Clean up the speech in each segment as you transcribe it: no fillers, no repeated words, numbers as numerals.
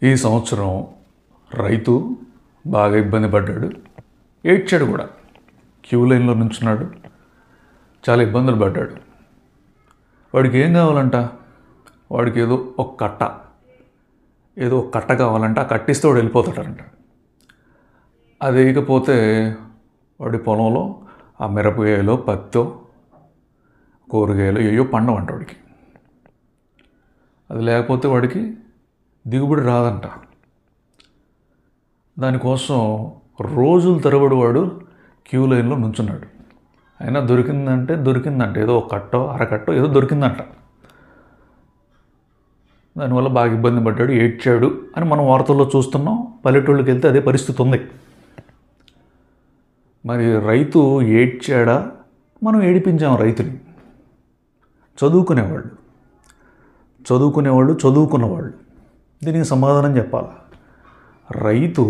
ఈ సంవత్సరం రైతు బాగా ఇబ్బంది పడ్డాడు, ఏడ్చాడు కూడా. క్యూ లైన్లో నుంచున్నాడు, చాలా ఇబ్బందులు పడ్డాడు. వాడికి ఏం కావాలంట? వాడికి ఏదో ఒక కట్ట కావాలంట. ఆ కట్టిస్తే వాడు వెళ్ళిపోతాడంట. అది వేయకపోతే వాడి పొలంలో ఆ మిరపకాయలో పత్తో కూరగాయలు ఏయో పండవంట వాడికి. అది లేకపోతే వాడికి దిగుబడి రాదంట. దానికోసం రోజుల తరబడి వాడు క్యూ లైన్లో నుంచున్నాడు. అయినా దొరికిందంట, ఏదో ఒక కట్టో అరకట్టో ఏదో దొరికిందంట. దానివల్ల బాగా ఇబ్బంది పడ్డాడు, ఏడ్చాడు అని మనం వార్తల్లో చూస్తున్నాం. పల్లెటూళ్ళకి వెళ్తే అదే పరిస్థితి ఉంది. మరి రైతు ఏడ్చాడా? మనం ఏడిపించాం రైతుని. చదువుకున్నవాళ్ళు దీనికి సమాధానం చెప్పాలి. రైతు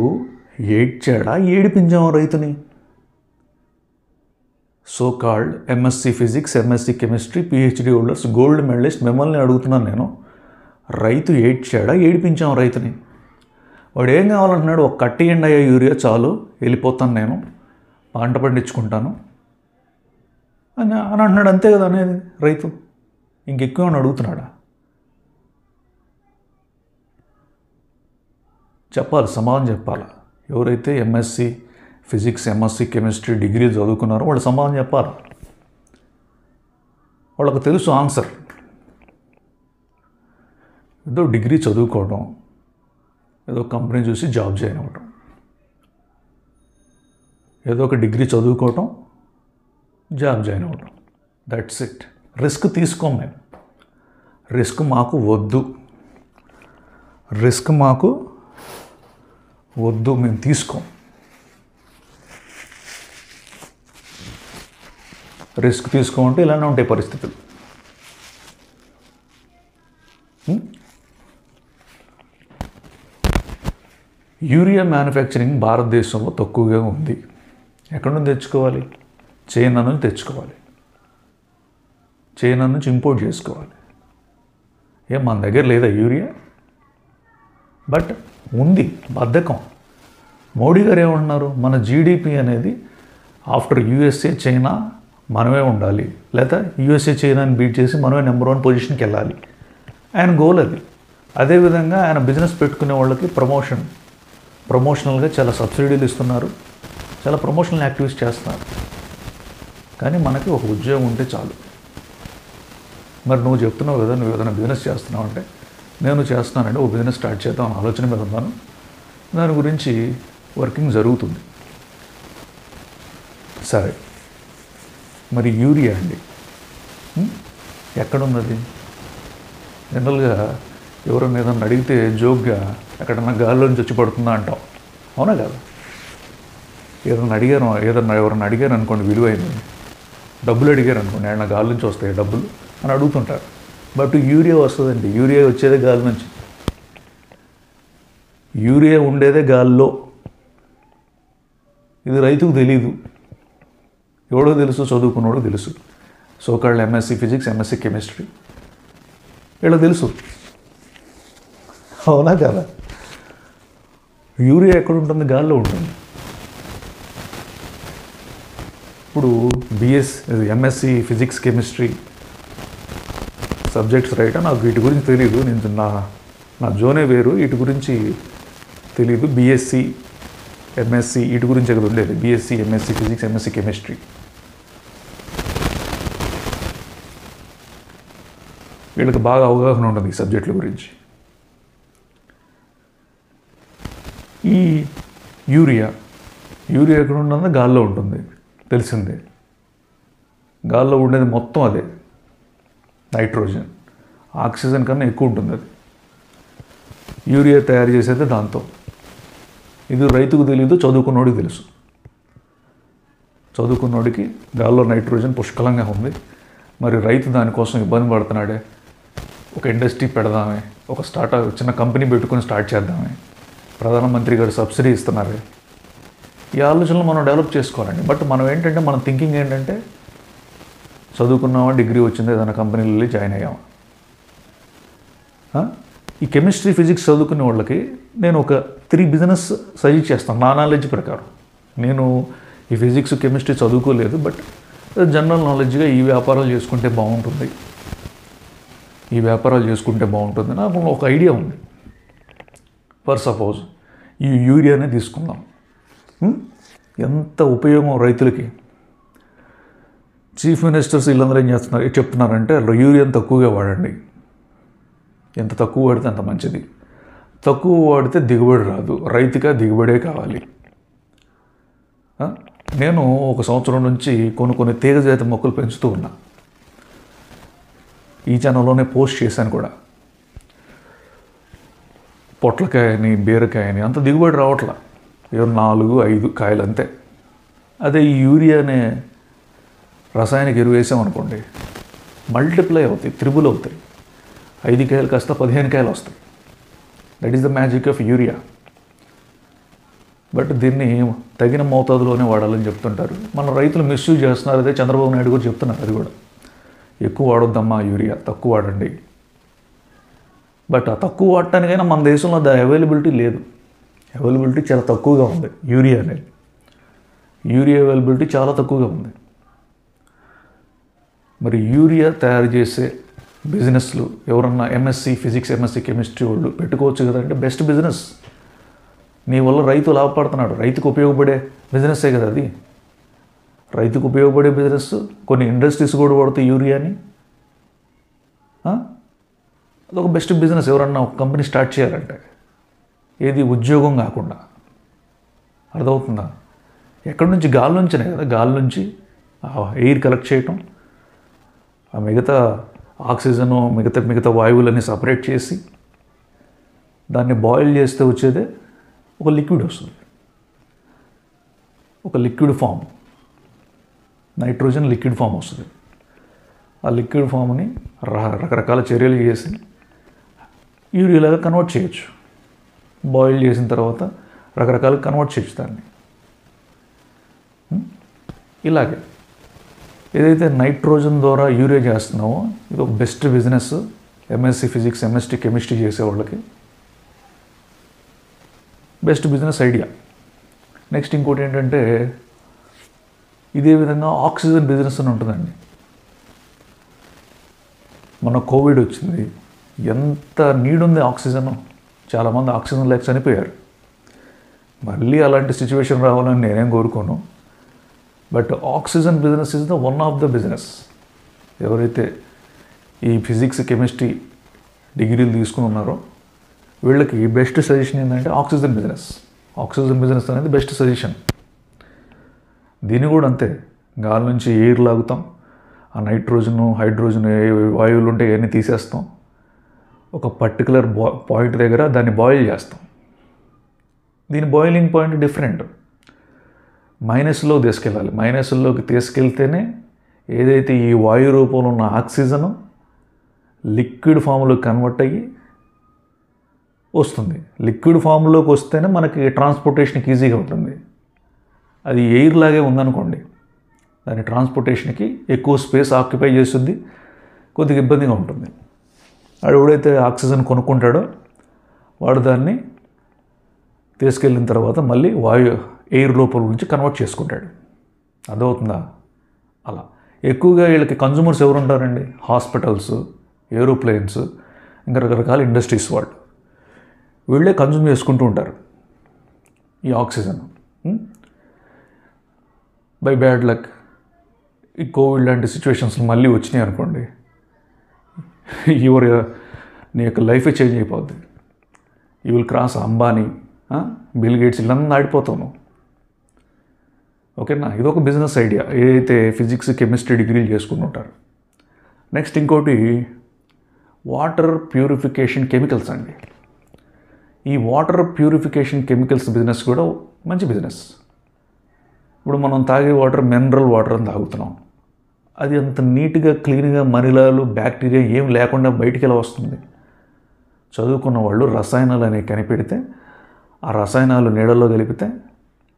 ఏడ్చాడా? ఏడిపించాం రైతుని. So called MSc physics, MSc chemistry, PhD holders, gold medalist మిమ్మల్ని అడుగుతున్నాను నేను. రైతు ఏడ్చాడా? ఏడిపించాం రైతుని. వాడు ఏం కావాలంటున్నాడు? ఒక కట్టియండి అయ్యా యూరియా చాలు, వెళ్ళిపోతాను నేను, పంట పండించుకుంటాను అని అంటున్నాడు. అంతే కదా అనేది రైతు. ఇంకెక్కువ అని అడుగుతున్నాడా? చెప్పాలి, సమాధానం చెప్పాలి. ఎవరైతే ఎంఎస్సి ఫిజిక్స్, ఎంఎస్సి కెమిస్ట్రీ డిగ్రీలు చదువుకున్నారో వాళ్ళు సమాధానం చెప్పాలి. వాళ్ళకు తెలుసు ఆన్సర్. ఏదో డిగ్రీ చదువుకోవడం, ఏదో కంపెనీ చూసి జాబ్ జాయిన్ అవ్వడం, ఏదో ఒక డిగ్రీ చదువుకోవటం, జాబ్ జాయిన్ అవ్వడం, దట్స్ ఇట్. రిస్క్ తీసుకోం మేము. రిస్క్ మాకు వద్దు, మేము తీసుకోం. రిస్క్ తీసుకోమంటే ఇలానే ఉంటాయి పరిస్థితులు. యూరియా మ్యానుఫ్యాక్చరింగ్ భారతదేశంలో తక్కువగా ఉంది. ఎక్కడి నుంచి తెచ్చుకోవాలి? చైనా నుంచి తెచ్చుకోవాలి, చైనా నుంచి ఇంపోర్ట్ చేసుకోవాలి. మన దగ్గర లేదా యూరియా? బట్ ఉంది, బద్ధకం. మోడీ గారు ఏమంటున్నారు? మన జీడిపి అనేది ఆఫ్టర్ యూఎస్ఏ, చైనా మనమే ఉండాలి, లేదా యూఎస్ఏ చైనాని బీట్ చేసి మనమే నెంబర్ 1 పొజిషన్కి వెళ్ళాలి. ఆయన గోల్ అది. అదేవిధంగా ఆయన బిజినెస్ పెట్టుకునే వాళ్ళకి ప్రమోషనల్గా చాలా సబ్సిడీలు ఇస్తున్నారు, చాలా ప్రమోషనల్ యాక్టివిటీస్ చేస్తున్నారు. కానీ మనకి ఒక ఉద్యోగం ఉంటే చాలు. మరి నువ్వు చెప్తున్నావు కదా, నువ్వు ఏదైనా బిజినెస్ చేస్తున్నావు అంటే, నేను చేస్తున్నానంటే ఒక బిజినెస్ స్టార్ట్ చేద్దాం అనే ఆలోచన మీద ఉన్నాను. దాని గురించి వర్కింగ్ జరుగుతుంది. సరే, మరి యూరియా అండి ఎక్కడున్నది? జనరల్గా ఎవరైనా ఏదన్నా అడిగితే జోక్గా ఎక్కడన్నా గాల్లోంచి వచ్చి పడుతుందా అంటాం, అవునా కదా? ఎవరైనా అడిగారు అనుకోండి, విలువైంది డబ్బులు అడిగారు అనుకోండి, ఆయన గాలి నుంచి వస్తాయి డబ్బులు అని అడుగుతుంటారు. బట్ యూరియా వస్తుందండి. యూరియా వచ్చేదే గాలి నుంచి. యూరియా ఉండేదే గాల్లో. ఇది రైతుకు తెలీదు. ఎవడో తెలుసు? చదువుకున్నాడో తెలుసు. సోకాళ్ళు ఎంఎస్సి ఫిజిక్స్, ఎంఎస్సి కెమిస్ట్రీ, వీళ్ళకి తెలుసు, అవునా కదా? యూరియా ఎక్కడ ఉంటుంది? గాల్లో ఉంటుంది. ఇప్పుడు ఎంఎస్సి ఫిజిక్స్, కెమిస్ట్రీ సబ్జెక్ట్స్ రైటా? నాకు వీటి గురించి తెలీదు. నేను నా జోనే వేరు, వీటి గురించి తెలీదు. బీఎస్సీ, ఎంఎస్సి వీటి గురించి కదా ఉండేది. BSc, MSc physics, MSc chemistry. వీళ్ళకి బాగా అవగాహన ఉంటుంది ఈ సబ్జెక్టుల గురించి. ఈ యూరియా ఎక్కడ ఉంటుందో గాల్లో ఉంటుంది, తెలిసిందే. గాల్లో ఉండేది మొత్తం అదే నైట్రోజన్, ఆక్సిజన్ కన్నా ఎక్కువ ఉంటుంది అది. యూరియా తయారు చేసేది దాంతో. ఇది రైతుకు తెలీదు, చదువుకున్నోడికి తెలుసు. చదువుకున్నోడికి గాల్లో నైట్రోజన్ పుష్కలంగా ఉంది. మరి రైతు దానికోసం ఇబ్బంది పడుతున్నాడే. ఒక ఇండస్ట్రీ పెడదామే, ఒక చిన్న కంపెనీ పెట్టుకొని స్టార్ట్ చేద్దామే, ప్రధానమంత్రి గారు సబ్సిడీ ఇస్తున్నారు. ఈ ఆలోచనలు మనం డెవలప్ చేసుకోవాలండి. బట్ మనం ఏంటంటే, మన థింకింగ్ ఏంటంటే, చదువుకున్నామా, డిగ్రీ వచ్చింది, ఏదైనా కంపెనీలో వెళ్ళి జాయిన్ అయ్యామా, ఈ కెమిస్ట్రీ ఫిజిక్స్ చదువుకునే వాళ్ళకి నేను ఒక 3 బిజినెస్ సజెస్ట్ చేస్తాను నా నాలెడ్జ్ ప్రకారం. నేను ఈ ఫిజిక్స్ కెమిస్ట్రీ చదువుకోలేదు, బట్ జనరల్ నాలెడ్జ్గా ఈ వ్యాపారాలు చేసుకుంటే బాగుంటుంది, ఈ వ్యాపారాలు చేసుకుంటే బాగుంటుంది నాకు ఒక ఐడియా ఉంది. ఫర్ సపోజ్ ఈ యూరియానే తీసుకుందాం. ఎంత ఉపయోగం రైతులకి. చీఫ్ మినిస్టర్స్ వీళ్ళందరూ ఏం చెప్తున్నారంటే యూరియాని తక్కువగా వాడండి, ఎంత తక్కువ వాడితే అంత మంచిది, తక్కువ వాడితే దిగుబడి రాదు, రైతుగా దిగుబడే కావాలి. నేను ఒక సంవత్సరం నుంచి కొన్ని తీగజాతి మొక్కలు పెంచుతూ ఉన్నా. ఈ ఛానల్లోనే పోస్ట్ చేశాను కూడా. పొట్లకాయని బీరకాయని అంత దిగుబడి రావట్లా, 4-5 కాయలు అంతే. అదే ఈ యూరియా అనే రసాయనిక ఎరువు వేసామనుకోండి, మల్టిప్లై అవుతాయి, త్రిబుల్ అవుతాయి. 5 కాయలు కాస్త 15 కాయలు వస్తాయి. That is the magic of urea. But దీన్ని తగిన మోతాదులోనే వాడాలని చెప్తుంటారు. మన రైతులు మిస్యూజ్ చేస్తున్నారు. అదే చంద్రబాబు నాయుడు కూడా చెప్తున్నారు, అది కూడా ఎక్కువ వాడొద్దమ్మా యూరియా, తక్కువ వాడండి. బట్ ఆ తక్కువ వాడటానికైనా మన దేశంలో అవైలబిలిటీ లేదు. అవైలబిలిటీ చాలా తక్కువగా ఉంది. యూరియా అనేది అవైలబిలిటీ చాలా తక్కువగా ఉంది. మరి యూరియా తయారు చేసే బిజినెస్లు ఎవరన్నా ఎంఎస్సి ఫిజిక్స్, ఎంఎస్సి కెమిస్ట్రీ వాళ్ళు పెట్టుకోవచ్చు కదంటే బెస్ట్ బిజినెస్. నీ వల్ల రైతు లాభపడుతున్నాడు, రైతుకు ఉపయోగపడే బిజినెస్సే కదా అది. రైతుకు ఉపయోగపడే బిజినెస్. కొన్ని ఇండస్ట్రీస్ కూడా వాడుతాయి యూరియాని. అదొక బెస్ట్ బిజినెస్. ఎవరన్నా ఒక కంపెనీ స్టార్ట్ చేయాలంటే ఏది ఉద్యోగం కాకుండా. అర్థమవుతుందా? ఎక్కడి నుంచి? గాలి నుంచినే కదా. గాలి నుంచి ఎయిర్ కలెక్ట్ చేయటం, ఆ మిగతా ఆక్సిజను మిగతా వాయువులన్నీ సపరేట్ చేసి దాన్ని బాయిల్ చేస్తే వచ్చేదే ఒక లిక్విడ్ వస్తుంది, ఒక liquid form, nitrogen liquid form వస్తుంది. ఆ లిక్విడ్ ఫామ్ని రకరకాల చర్యలు చేసి యూరియాలాగా కన్వర్ట్ చేయొచ్చు. బాయిల్ చేసిన తర్వాత రకరకాలుగా కన్వర్ట్ చేయొచ్చు దాన్ని. ఇలాగే ఏదైతే నైట్రోజన్ ద్వారా యూరియా చేస్తున్నామో ఇది ఒక best business. MSc physics, MST chemistry చేసేవాళ్ళకి బెస్ట్ బిజినెస్ ఐడియా. నెక్స్ట్ ఇంకోటి ఏంటంటే ఇదే విధంగా ఆక్సిజన్ బిజినెస్ అని ఉంటుందండి. మన కోవిడ్ వచ్చింది, ఎంత నీడ్ ఉంది ఆక్సిజన్. చాలామంది ఆక్సిజన్ లేక చనిపోయారు. మళ్ళీ అలాంటి సిచ్యువేషన్ రావాలని నేనేం కోరుకోను. But oxygen business is the one of the business. ఎవరైతే ఈ ఫిజిక్స్ కెమిస్ట్రీ డిగ్రీలు తీసుకుని ఉన్నారో వీళ్ళకి బెస్ట్ సజెషన్ ఏంటంటే ఆక్సిజన్ బిజినెస్. ఆక్సిజన్ బిజినెస్ అనేది బెస్ట్ సజెషన్. దీన్ని కూడా అంతే, గాలి నుంచి ఎయిర్ లాగుతాం, ఆ నైట్రోజను హైడ్రోజన్ వాయువులు ఉంటే అవన్నీ తీసేస్తాం, ఒక పర్టికులర్ పాయింట్ దగ్గర దాన్ని బాయిల్ చేస్తాం. దీని బాయిలింగ్ పాయింట్ డిఫరెంట్. మైనస్లో తీసుకెళ్ళాలి. మైనస్లోకి తీసుకెళ్తేనే ఏదైతే ఈ వాయు రూపంలో ఉన్న ఆక్సిజన్ లిక్విడ్ ఫామ్లో కన్వర్ట్ అయ్యి వస్తుంది. లిక్విడ్ ఫామ్లోకి వస్తేనే మనకి ట్రాన్స్పోర్టేషన్కి ఈజీగా ఉంటుంది. అది ఎయిర్ లాగే ఉందనుకోండి, దాని ట్రాన్స్పోర్టేషన్కి ఎక్కువ స్పేస్ ఆక్యుపై చేస్తుంది, కొద్దిగా ఇబ్బందిగా ఉంటుంది. వాడు ఎవడైతే ఆక్సిజన్ కొనుక్కుంటాడో వాడు దాన్ని తీసుకెళ్ళిన తర్వాత మళ్ళీ ఎయిర్ లోపల నుంచి కన్వర్ట్ చేసుకుంటాడు. అర్థమవుతుందా? అలా ఎక్కువగా వీళ్ళకి కన్జ్యూమర్స్ ఎవరు ఉంటారండి? హాస్పిటల్స్, ఏరోప్లేన్స్, ఇంకా రకరకాల ఇండస్ట్రీస్ వాళ్ళు. వీళ్ళే కన్జ్యూమ్ చేసుకుంటూ ఉంటారు ఈ ఆక్సిజన్. బై బ్యాడ్ లక్ ఈ కోవిడ్ లాంటి సిచ్యువేషన్స్ మళ్ళీ వచ్చినాయి అనుకోండి, నీ యొక్క లైఫే చేంజ్ అయిపోద్ది. You will cross Ambani, Bill Gates ఇళ్ళంతా ఆడిపోతాను. ఓకేనా? ఇదొక బిజినెస్ ఐడియా ఏదైతే ఫిజిక్స్ కెమిస్ట్రీ డిగ్రీలు చేసుకుని ఉంటారు. నెక్స్ట్ ఇంకోటి వాటర్ ప్యూరిఫికేషన్ కెమికల్స్ అండి. ఈ వాటర్ ప్యూరిఫికేషన్ కెమికల్స్ బిజినెస్ కూడా మంచి బిజినెస్. ఇప్పుడు మనం తాగే వాటర్ మినరల్ వాటర్ అని తాగుతున్నాం. అది అంత నీట్గా క్లీన్గా మరిలాలు బ్యాక్టీరియా ఏం లేకుండా బయటికి ఎలా వస్తుంది? చదువుకున్న వాళ్ళు రసాయనాలు అనేవి కనిపెడితే ఆ రసాయనాలు నీళ్ళలో కలిపితే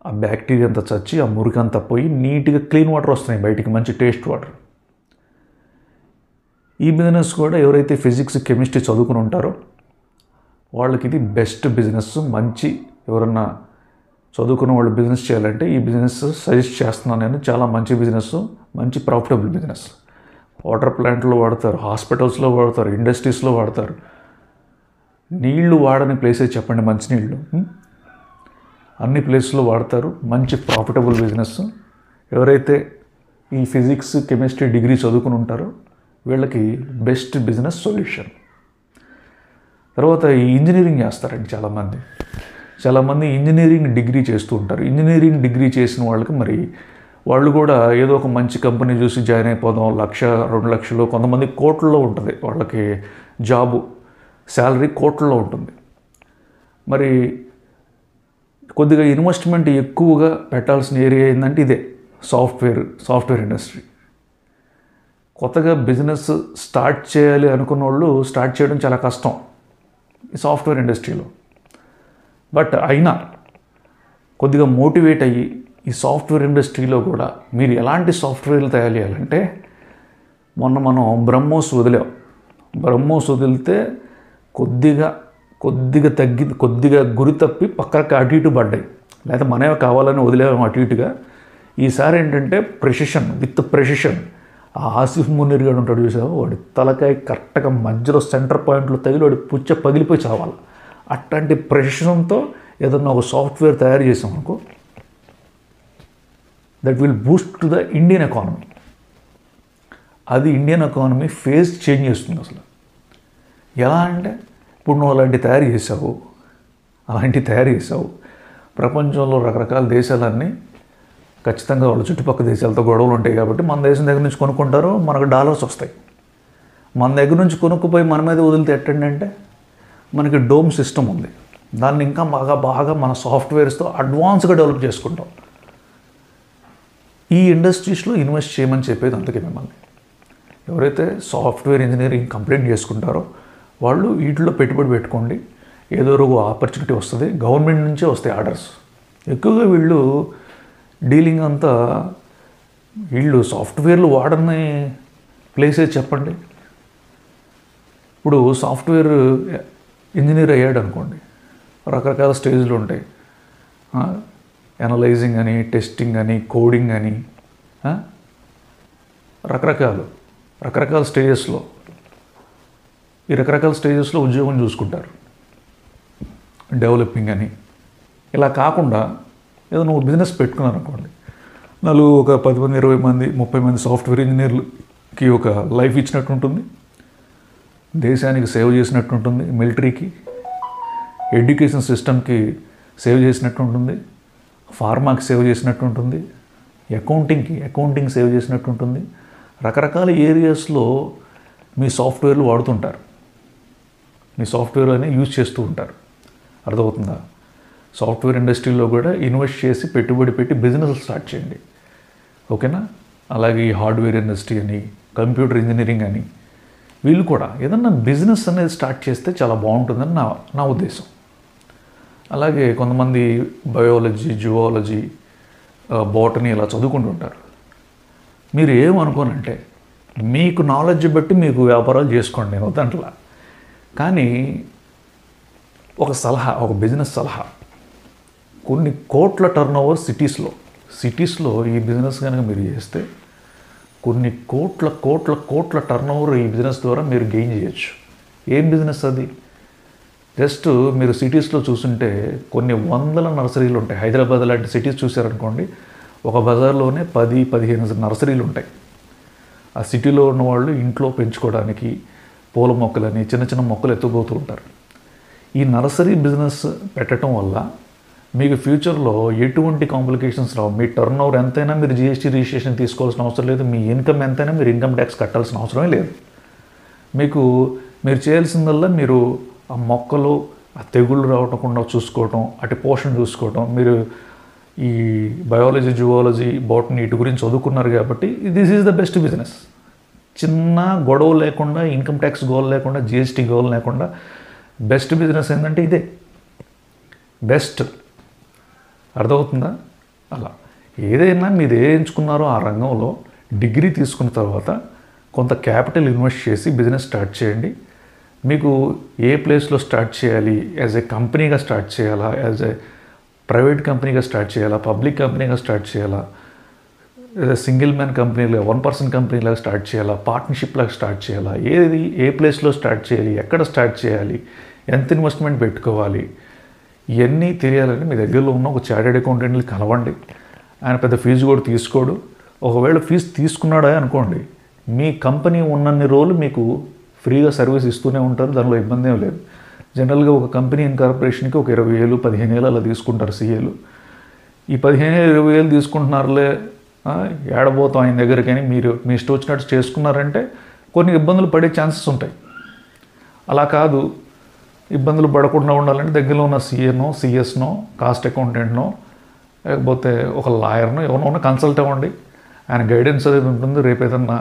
ఆ బ్యాక్టీరియా అంతా చచ్చి ఆ మురికంతా పోయి నీట్గా క్లీన్ వాటర్ వస్తున్నాయి బయటికి, మంచి టేస్ట్ వాటర్. ఈ బిజినెస్ కూడా ఎవరైతే ఫిజిక్స్ కెమిస్ట్రీ చదువుకుని ఉంటారో వాళ్ళకి ఇది బెస్ట్ బిజినెస్. మంచి ఎవరన్నా చదువుకున్న వాళ్ళు బిజినెస్ చేయాలంటే ఈ బిజినెస్ సజెస్ట్ చేస్తున్నాను నేను. చాలా మంచి బిజినెస్, మంచి ప్రాఫిటబుల్ బిజినెస్. వాటర్ ప్లాంట్లో వాడతారు, హాస్పిటల్స్లో వాడతారు, ఇండస్ట్రీస్లో వాడతారు. నీళ్లు వాడని ప్లేసే చెప్పండి, మంచినీళ్ళు అన్ని ప్లేస్లో వాడతారు. మంచి ప్రాఫిటబుల్ బిజినెస్. ఎవరైతే ఈ ఫిజిక్స్, కెమిస్ట్రీ డిగ్రీ చదువుకుని ఉంటారో వీళ్ళకి బెస్ట్ బిజినెస్ సొల్యూషన్. తర్వాత ఈ ఇంజనీరింగ్ చేస్తారండి చాలామంది ఇంజనీరింగ్ డిగ్రీ చేస్తూ ఉంటారు. ఇంజనీరింగ్ డిగ్రీ చేసిన వాళ్ళకి మరి వాళ్ళు కూడా ఏదో ఒక మంచి కంపెనీ చూసి జాయిన్ అయిపోదాం, 1,00,000 2,00,000, కొంతమంది కోట్లలో ఉంటుంది వాళ్ళకి జాబు, శాలరీ కోట్లలో ఉంటుంది. మరి కొద్దిగా ఇన్వెస్ట్మెంట్ ఎక్కువగా పెట్టాల్సిన ఏరియా ఏంటంటే ఇదే సాఫ్ట్వేర్ ఇండస్ట్రీ. కొత్తగా బిజినెస్ స్టార్ట్ చేయాలి అనుకున్న వాళ్ళు స్టార్ట్ చేయడం చాలా కష్టం ఈ సాఫ్ట్వేర్ ఇండస్ట్రీలో. బట్ అయినా కొద్దిగా మోటివేట్ అయ్యి ఈ సాఫ్ట్వేర్ ఇండస్ట్రీలో కూడా మీరు ఎలాంటి సాఫ్ట్వేర్లు తయారు చేయాలంటే, మొన్న మనం బ్రహ్మోస్ వదిలితే కొద్దిగా గురి తప్పి పక్కకి అటు ఇటు పడ్డాయి, లేదా మనమే కావాలని వదిలేము అటు ఇటుగా. ఈసారి ఏంటంటే ప్రెసిషన్ ఆసిఫ్ మునీర్ గారు ఉంటాడు చూసావా, వాడి తలకాయ కరెక్ట్గా మధ్యలో సెంటర్ పాయింట్లో తగిలి వాడి పుచ్చ పగిలిపోయి చావాలి. అట్లాంటి ప్రెసిషన్తో ఏదన్నా ఒక సాఫ్ట్వేర్ తయారు చేసాం అనుకో, that will Boost to the Indian economy. అది ఇండియన్ ఎకానమీ ఫేస్ చేంజ్ చేస్తుంది అసలు. ఎలా అంటే ఇప్పుడు నువ్వు అలాంటివి తయారు చేసావు, ప్రపంచంలో రకరకాల దేశాలన్నీ ఖచ్చితంగా వాళ్ళ చుట్టుపక్కల దేశాలతో గొడవలు ఉంటాయి కాబట్టి మన దేశం దగ్గర నుంచి కొనుక్కుంటారు, మనకు డాలర్స్ వస్తాయి. మన దగ్గర నుంచి కొనుక్కుపోయి మన మీద వదిలితే ఎట్టండి, మనకి డోమ్ సిస్టమ్ ఉంది, దాన్ని ఇంకా బాగా మన సాఫ్ట్వేర్స్తో అడ్వాన్స్గా డెవలప్ చేసుకుంటాం. ఈ ఇండస్ట్రీస్లో ఇన్వెస్ట్ చేయమని చెప్పేది అందుకే మిమ్మల్ని. ఎవరైతే సాఫ్ట్వేర్ ఇంజనీరింగ్ కంప్లీట్ చేసుకుంటారో వాళ్ళు వీటిలో పెట్టుబడి పెట్టుకోండి, ఏదో ఒక ఆపర్చునిటీ వస్తుంది, గవర్నమెంట్ నుంచే వస్తాయి ఆర్డర్స్. ఎక్కువగా డీలింగ్ అంతా వీళ్ళు సాఫ్ట్వేర్లు వాడని ప్లేసే చెప్పండి. ఇప్పుడు సాఫ్ట్వేర్ ఇంజనీర్ అయ్యాడు అనుకోండి, రకరకాల స్టేజ్లు ఉంటాయి. అనలైజింగ్ అని, టెస్టింగ్ అని, కోడింగ్ అని, రకరకాల స్టేజెస్లో ఉద్యోగం చూసుకుంటారు. డెవలపింగ్ అని ఇలా కాకుండా ఏదో నువ్వు బిజినెస్ పెట్టుకున్నాను అనుకోండి, ఒక 10 మంది, 20 మంది, 30 మంది సాఫ్ట్వేర్ ఇంజనీర్లకి ఒక లైఫ్ ఇచ్చినట్టు ఉంటుంది, దేశానికి సేవ్ చేసినట్టు ఉంటుంది, మిలిటరీకి, ఎడ్యుకేషన్ సిస్టమ్కి సేవ్ చేసినట్టు ఉంటుంది, ఫార్మాకి సేవ్ చేసినట్టు ఉంటుంది, అకౌంటింగ్ సేవ్ చేసినట్టు ఉంటుంది. రకరకాల ఏరియాస్లో మీ సాఫ్ట్వేర్లు వాడుతుంటారు, మీ సాఫ్ట్వేర్ అని యూజ్ చేస్తూ ఉంటారు. అర్థమవుతుందా? సాఫ్ట్వేర్ ఇండస్ట్రీలో కూడా ఇన్వెస్ట్ చేసి పెట్టుబడి పెట్టి బిజినెస్ స్టార్ట్ చేయండి, ఓకేనా? అలాగే ఈ హార్డ్వేర్ ఇండస్ట్రీ అని, కంప్యూటర్ ఇంజనీరింగ్ అని, వీళ్ళు కూడా ఏదన్నా బిజినెస్ అనేది స్టార్ట్ చేస్తే చాలా బాగుంటుందని నా ఉద్దేశం. అలాగే కొంతమంది బయాలజీ, జువాలజీ, బోటనీ ఇలా చదువుకుంటుంటారు. మీరు ఏమనుకోనంటే మీకు నాలెడ్జ్ బట్టి మీకు వ్యాపారాలు చేసుకోండి, నేను వద్దంటలా. కానీ ఒక బిజినెస్ సలహా, కొన్ని కోట్ల టర్నోవర్ సిటీస్లో ఈ బిజినెస్ కనుక మీరు చేస్తే కొన్ని కోట్ల టర్నోవర్ ఈ బిజినెస్ ద్వారా మీరు గెయిన్ చేయొచ్చు. ఏం బిజినెస్ అది? జస్ట్ మీరు సిటీస్లో చూస్తుంటే కొన్ని వందల నర్సరీలు ఉంటాయి. హైదరాబాద్ లాంటి సిటీస్ చూసారనుకోండి, ఒక బజార్లోనే 10-15 నర్సరీలు ఉంటాయి. ఆ సిటీలో ఉన్నవాళ్ళు ఇంట్లో పెంచుకోవడానికి పూల మొక్కలని, చిన్న మొక్కలు ఎత్తుకుపోతూ ఉంటారు. ఈ నర్సరీ బిజినెస్ పెట్టడం వల్ల మీకు ఫ్యూచర్లో ఎటువంటి కాంప్లికేషన్స్ రావు. మీ టర్న్ ఓవర్ ఎంతైనా మీరు జిఎస్టీ రిజిస్ట్రేషన్ తీసుకోవాల్సిన అవసరం లేదు, మీ ఇన్కమ్ ఎంతైనా మీరు ఇన్కమ్ ట్యాక్స్ కట్టాల్సిన అవసరమే లేదు. మీరు చేయాల్సిందల్లా మీరు ఆ మొక్కలు, ఆ తెగుళ్ళు రావకుండా చూసుకోవటం, అటు పోషణ చూసుకోవటం. మీరు ఈ బయాలజీ, జువాలజీ, బోటనీ వీటి గురించి చదువుకున్నారు కాబట్టి this is the best business. చిన్న గొడవ లేకుండా, ఇన్కమ్ ట్యాక్స్ గోల్ లేకుండా, జిఎస్టీ గోల్ లేకుండా బెస్ట్ బిజినెస్ ఏంటంటే ఇదే బెస్ట్. అర్థమవుతుందా? అలా ఏదైనా మీరు ఎంచుకున్నారో ఆ రంగంలో డిగ్రీ తీసుకున్న తర్వాత కొంత క్యాపిటల్ ఇన్వెస్ట్ చేసి బిజినెస్ స్టార్ట్ చేయండి. మీకు ఏ ప్లేస్లో స్టార్ట్ చేయాలి, యాజ్ ఏ కంపెనీగా స్టార్ట్ చేయాలా, యాజ్ ఏ ప్రైవేట్ కంపెనీగా స్టార్ట్ చేయాలా, పబ్లిక్ కంపెనీగా స్టార్ట్ చేయాలా, సింగిల్ మ్యాన్ కంపెనీలో 1 person కంపెనీలాగా స్టార్ట్ చేయాలా, పార్ట్నర్షిప్ లాగా స్టార్ట్ చేయాలా, ఏ ప్లేస్లో స్టార్ట్ చేయాలి, ఎక్కడ స్టార్ట్ చేయాలి, ఎంత ఇన్వెస్ట్మెంట్ పెట్టుకోవాలి, ఇవన్నీ తెలియాలని మీ దగ్గరలో ఉన్న ఒక చార్టెడ్ అకౌంటెంట్ని కలవండి. ఆయన పెద్ద ఫీజు కూడా తీసుకోడు. ఒకవేళ ఫీజు తీసుకున్నాడా అనుకోండి, మీ కంపెనీ ఉన్నన్ని రోజులు మీకు ఫ్రీగా సర్వీస్ ఇస్తూనే ఉంటారు, దానిలో ఇబ్బంది ఏం లేదు. జనరల్గా ఒక కంపెనీ ఇన్కార్పొరేషన్కి ఒక 20,000 15,000 అలా తీసుకుంటారు సీఏలు. ఈ 15,000 20,000 తీసుకుంటున్నారులే, ఏడబోతాం ఆయన దగ్గరకని మీరు మీ ఇష్టం వచ్చినట్టు చేసుకున్నారంటే కొన్ని ఇబ్బందులు పడే ఛాన్సెస్ ఉంటాయి. అలా కాదు, ఇబ్బందులు పడకుండా ఉండాలంటే దగ్గరలో ఉన్న సీఏనో సిఎస్నో కాస్ట్ అకౌంటెంట్నో లేకపోతే ఒక లాయర్నో ఎవరినో కన్సల్ట్ అవ్వండి. ఆయన గైడెన్స్ అనేది ఉంటుంది. రేపు ఏదన్నా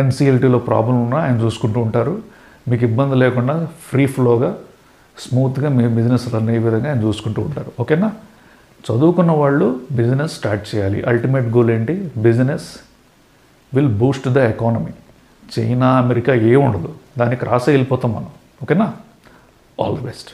ఎన్సిఎల్టీలో ప్రాబ్లం ఉన్నా ఆయన చూసుకుంటూ ఉంటారు. మీకు ఇబ్బంది లేకుండా ఫ్రీ ఫ్లోగా స్మూత్గా మీ బిజినెస్ రన్ అయ్యే విధంగా ఆయన చూసుకుంటూ ఉంటారు. ఓకేనా? చదువుకున్న వాళ్ళు బిజినెస్ స్టార్ట్ చేయాలి. అల్టిమేట్ గోల్ ఏంటి? Business will boost the economy. China America ఏ ఉండదు, దానికి రాసే వెళ్ళిపోతాం మనం. ఓకేనా? All the best.